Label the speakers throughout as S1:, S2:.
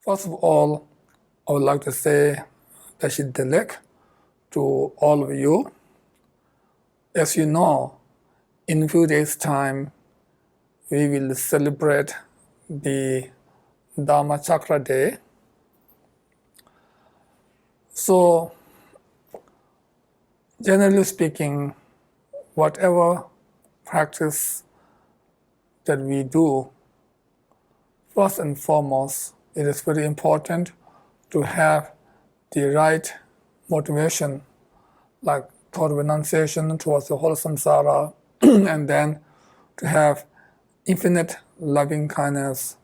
S1: First of all, I would like to say Tashid Delek to all of you. As you know, in a few days' time, we will celebrate the Dharma Chakra Day. So, generally speaking, whatever practice that we do, first and foremost, it is very important to have the right motivation, like thought renunciation towards the whole samsara, and then to have infinite loving kindness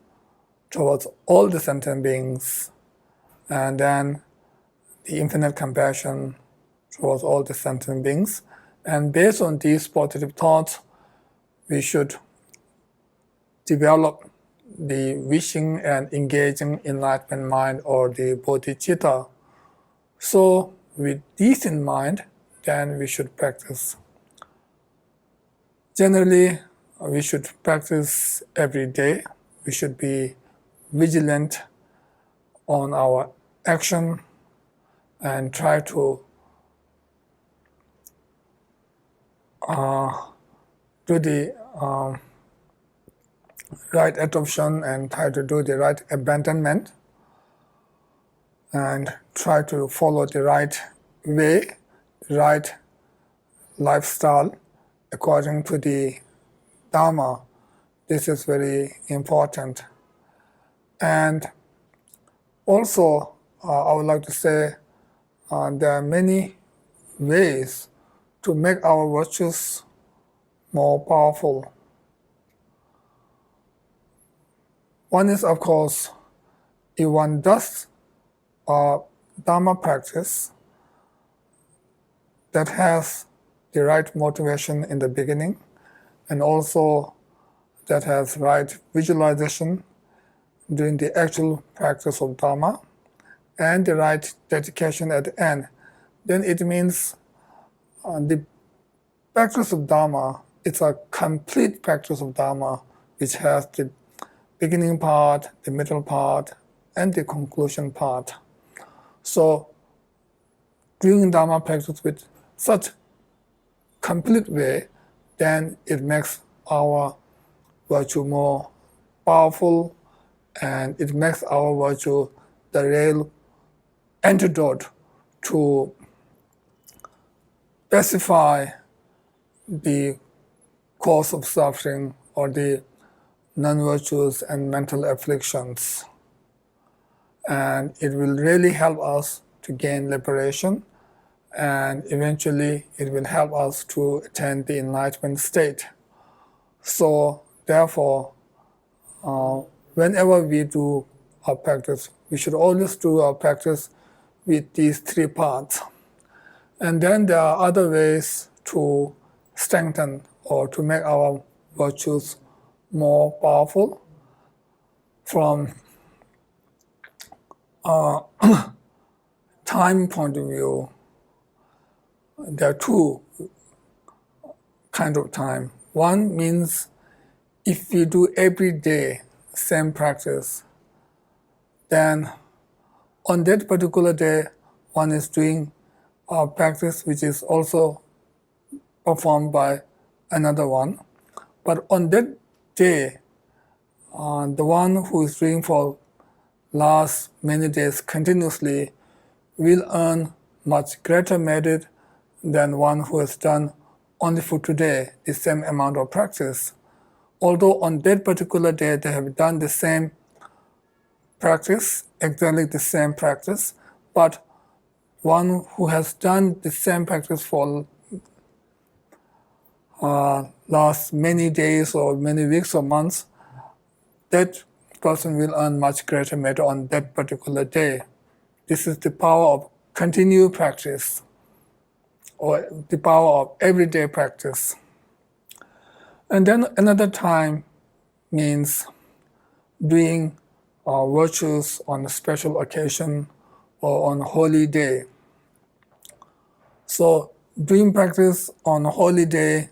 S1: towards all the sentient beings, and then the infinite compassion towards all the sentient beings. And based on these positive thoughts, we should develop the wishing and engaging enlightenment mind, or the bodhicitta. So with these in mind, then we should practice. Generally, we should practice every day. We should be vigilant on our action and try to do the right adoption and try to do the right abandonment and try to follow the right way, the right lifestyle according to the Dharma. This is very important. And also, I would like to say there are many ways to make our virtues more powerful. One is, of course, if one does a Dharma practice that has the right motivation in the beginning, and also that has right visualization during the actual practice of Dharma, and the right dedication at the end, then it means the practice of Dharma is a complete practice of Dharma, which has the beginning part, the middle part, and the conclusion part. So, doing Dharma practice with such complete way, then it makes our virtue more powerful, and it makes our virtue the real antidote to pacify the cause of suffering or the non-virtues and mental afflictions. And it will really help us to gain liberation, and eventually it will help us to attain the enlightenment state. So therefore, whenever we do our practice, we should always do our practice with these three parts. And then there are other ways to strengthen or to make our virtues more powerful. From time point of view, there are two kinds of time. One means if we do every day same practice, then on that particular day, one is doing a practice which is also performed by another one. But on that day, the one who is doing for last many days continuously will earn much greater merit than one who has done only for today the same amount of practice. Although on that particular day they have done the same practice, exactly the same practice, but one who has done the same practice for last many days or many weeks or months, that person will earn much greater merit on that particular day. This is the power of continued practice, or the power of everyday practice. And then another time means doing virtues on a special occasion or on a holy day. So doing practice on a holy day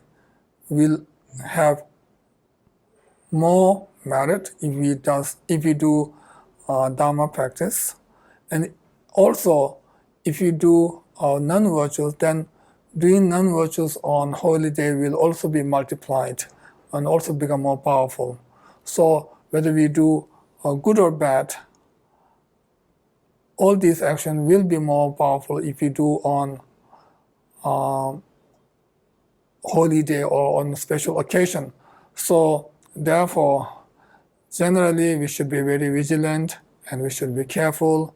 S1: will have more merit if we do Dharma practice. And also, if you do non-virtues, then doing non-virtues on holy day will also be multiplied and also become more powerful. So whether we do good or bad, all these actions will be more powerful if you do on holy day or on special occasion. So therefore, generally we should be very vigilant and we should be careful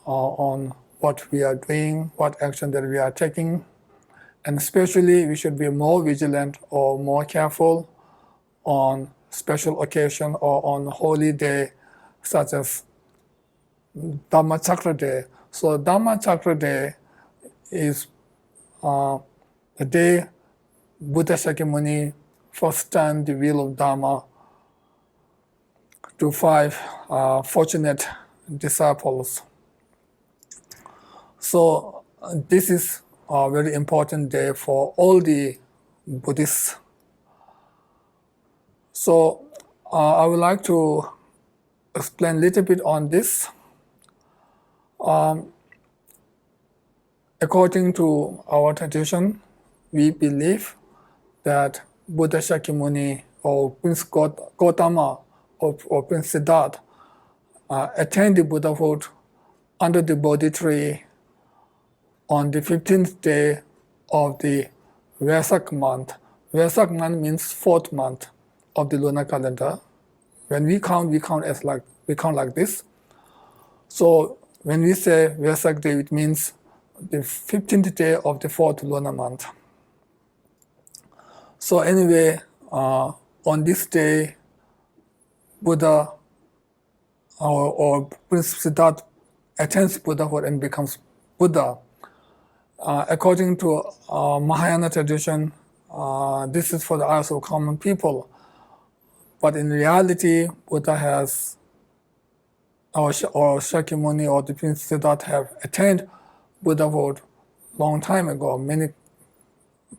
S1: on what we are doing, what action that we are taking. And especially we should be more vigilant or more careful on special occasion or on holy day such as Dhamma Chakra Day. So Dhamma Chakra Day is the day Buddha Shakyamuni first turned the wheel of Dharma to 5 fortunate disciples. So this is a very important day for all the Buddhists. So I would like to explain a little bit on this. According to our tradition, we believe that Buddha Shakyamuni or Prince Gautama or Prince Siddhartha attained the Buddhahood under the Bodhi tree on the 15th day of the Vesak month. Vesak month means 4th month of the lunar calendar. When we count like this. So when we say Vesak day, it means the 15th day of the 4th lunar month. So anyway, on this day, Buddha or Prince Siddhartha attains Buddhahood and becomes Buddha. According to Mahayana tradition, this is for the eyes of common people. But in reality, Buddha has, or Shakyamuni or the Prince Siddhartha have attained Buddhahood long time ago, many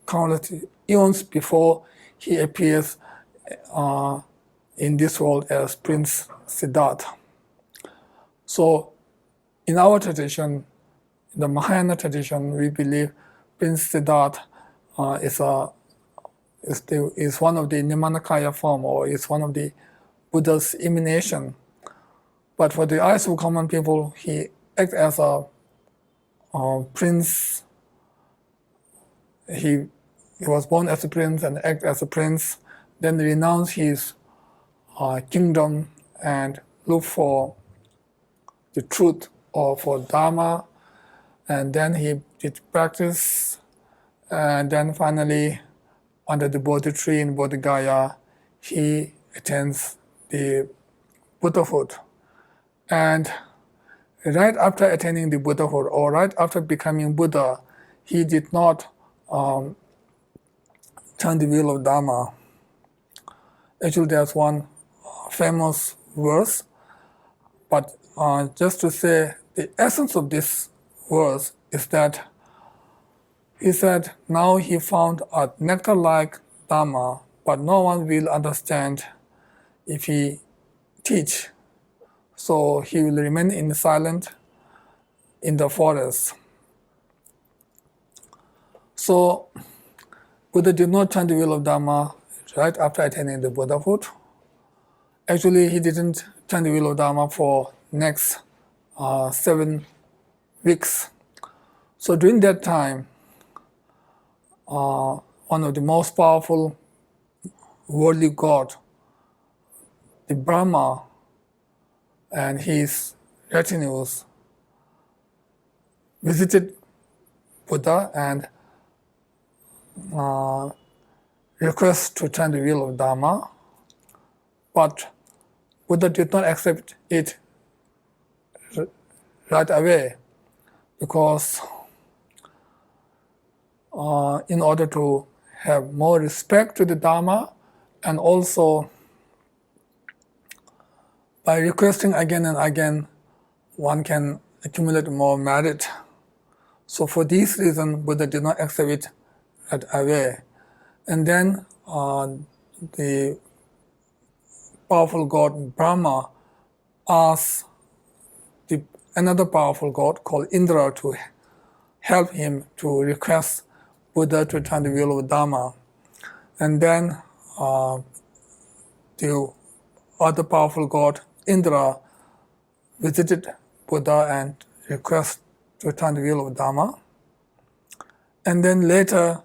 S1: countless eons before he appears in this world as Prince Siddhartha. So in our tradition, in the Mahayana tradition, we believe Prince Siddhartha is one of the Nirmanakaya form, or is one of the Buddha's emanation. But for the eyes of common people, he acts as a prince. He was born as a prince and acted as a prince, then renounced his kingdom and looked for the truth or for Dharma, and then he did practice, and then finally, under the Bodhi tree in Bodhi Gaya, he attains the Buddhahood. And right after attaining the Buddhahood, or right after becoming Buddha, he did not turn the wheel of Dharma. Actually, there's one famous verse, but just to say the essence of this verse is that he said, now he found a nectar-like Dharma, but no one will understand if he teach. So he will remain in silent in the forest. So Buddha did not turn the wheel of Dharma right after attaining the Buddhahood. Actually, he didn't turn the wheel of Dharma for next 7 weeks. So during that time, one of the most powerful worldly god, the Brahma, and his retinues visited Buddha and request to turn the wheel of Dharma, but Buddha did not accept it right away, because in order to have more respect to the Dharma, and also by requesting again and again, one can accumulate more merit. So for this reason, Buddha did not accept it right away. And then the powerful god Brahma asks another powerful god called Indra to help him to request Buddha to return the wheel of Dharma. And then the other powerful god, Indra, visited Buddha and requested to return the wheel of Dharma. And then later,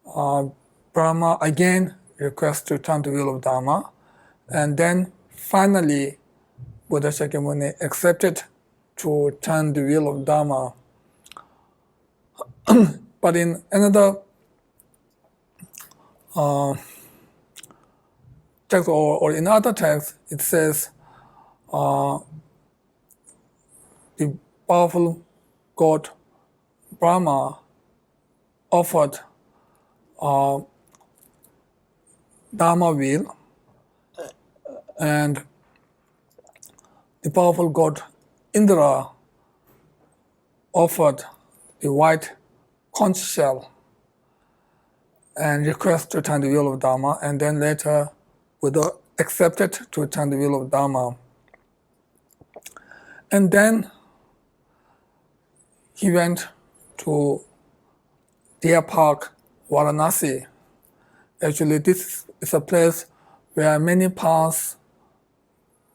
S1: Brahma again requests to return the wheel of Dharma. And then finally, Buddha Shakyamuni accepted to turn the wheel of Dharma. But in another text, or in other texts, it says the powerful god Brahma offered Dharma wheel, and the powerful god Indra offered the white conch shell and requested to return the wheel of Dharma, and then later Buddha accepted to return the wheel of Dharma. And then he went to Deer Park, Varanasi. Actually, this is a place where many past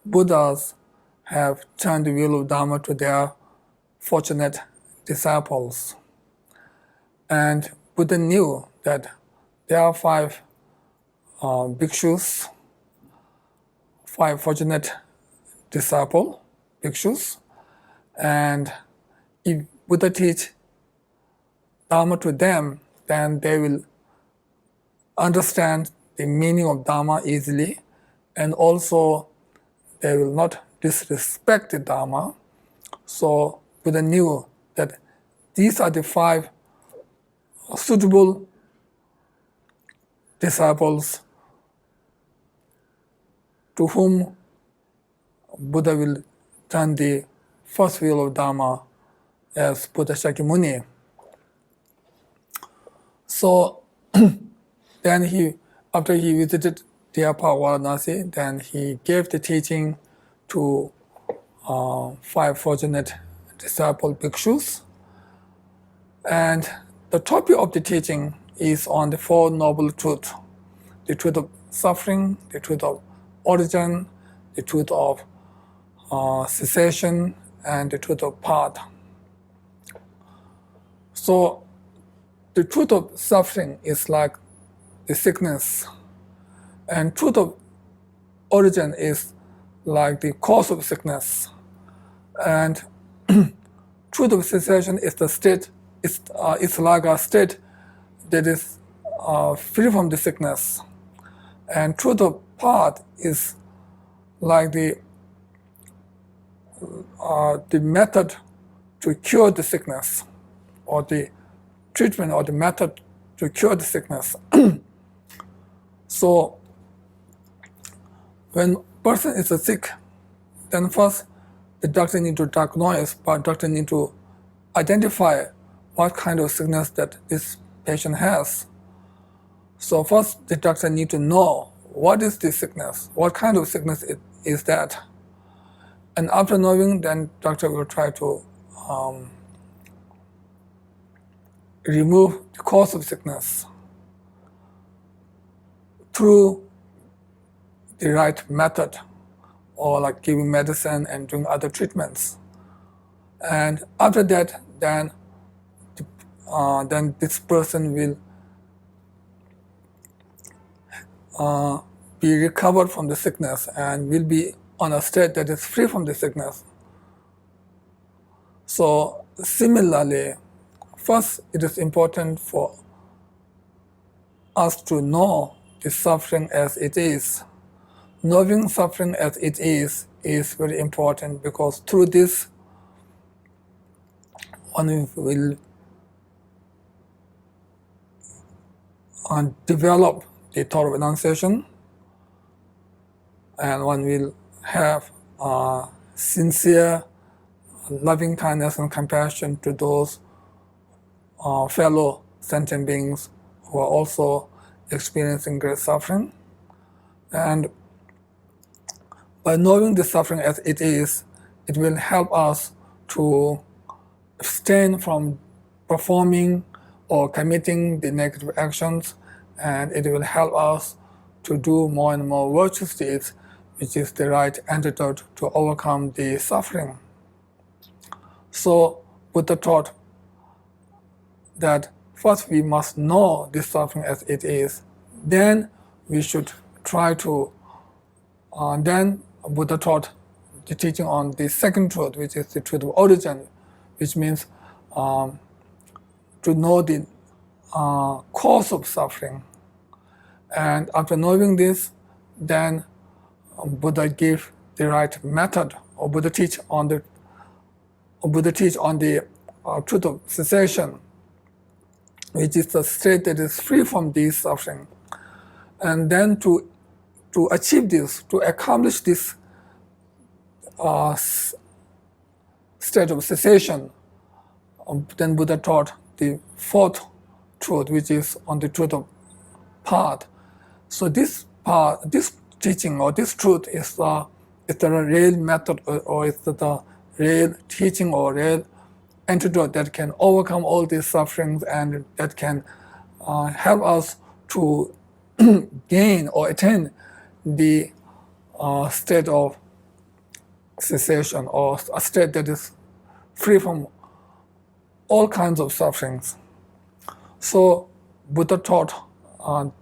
S1: Buddhas have turned the wheel of Dharma to their fortunate disciples. And Buddha knew that there are 5 bhikshus, 5 fortunate bhikshus, and if Buddha teach Dharma to them, then they will understand the meaning of Dharma easily, and also they will not disrespect the Dharma. So Buddha knew that these are the 5 suitable disciples to whom Buddha will turn the first wheel of Dharma as Buddha Shakyamuni. So then after he visited Deer Park, Varanasi, then he gave the teaching to 5 fortunate disciple bhikshus. And the topic of the teaching is on the 4 noble truths: the truth of suffering, the truth of origin, the truth of cessation, and the truth of path. So the truth of suffering is like the sickness, and truth of origin is like the cause of sickness, and truth of cessation is the state. It's like a state that is free from the sickness, and truth of path is like the method to cure the sickness, or the treatment or the method to cure the sickness. So when person is sick, then first the doctor need to diagnose, but doctor need to identify what kind of sickness that this patient has. So first the doctor need to know what is the sickness, what kind of sickness is that. And after knowing, then doctor will try to remove the cause of sickness through the right method, or like giving medicine and doing other treatments. And after that, then this person will be recovered from the sickness and will be on a state that is free from the sickness. So similarly, first it is important for us to know the suffering as it is. Knowing suffering as it is very important, because through this one will develop the thought of renunciation, and one will have sincere loving kindness and compassion to those fellow sentient beings who are also experiencing great suffering. And by knowing the suffering as it is, it will help us to abstain from performing or committing the negative actions, and it will help us to do more and more virtuous deeds, which is the right antidote to overcome the suffering. So Buddha taught that first we must know the suffering as it is, then we should try to, then Buddha taught the teaching on the second truth, which is the truth of origin, which means to know the cause of suffering. And after knowing this, then Buddha gave the right method, or Buddha teach on the truth of cessation, which is the state that is free from these suffering. And then to achieve this, to accomplish this state of cessation, then Buddha taught the fourth truth, which is on the truth of path. So this teaching or this truth is the real method, or is the real teaching or real antidote that can overcome all these sufferings, and that can help us to gain or attain the state of cessation, or a state that is free from all kinds of sufferings. So Buddha taught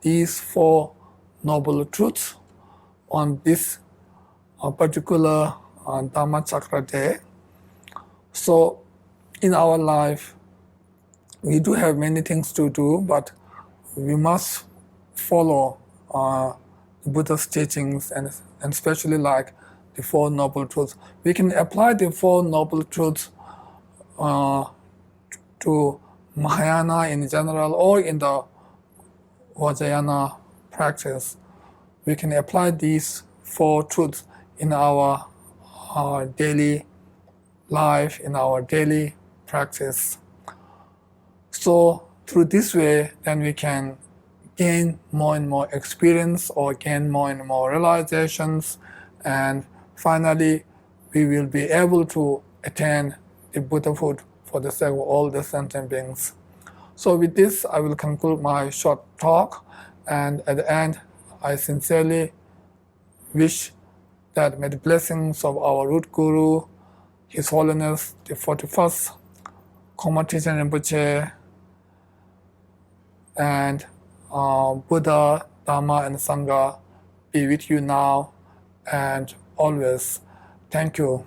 S1: these four noble truths on this particular Dhammacakra day. So in our life, we do have many things to do, but we must follow Buddha's teachings, and especially like the Four Noble Truths. We can apply the Four Noble Truths to Mahayana in general, or in the Vajrayana practice. We can apply these four truths in our daily life, in our daily practice. So through this way, then we can gain more and more experience, or gain more and more realizations, and finally we will be able to attain the Buddhahood for the sake of all the sentient beings. So with this, I will conclude my short talk, and at the end, I sincerely wish that may the blessings of our root Guru, His Holiness the 41st Koma Teacher Rinpoche, and Buddha, Dhamma, and Sangha be with you now and always. Thank you.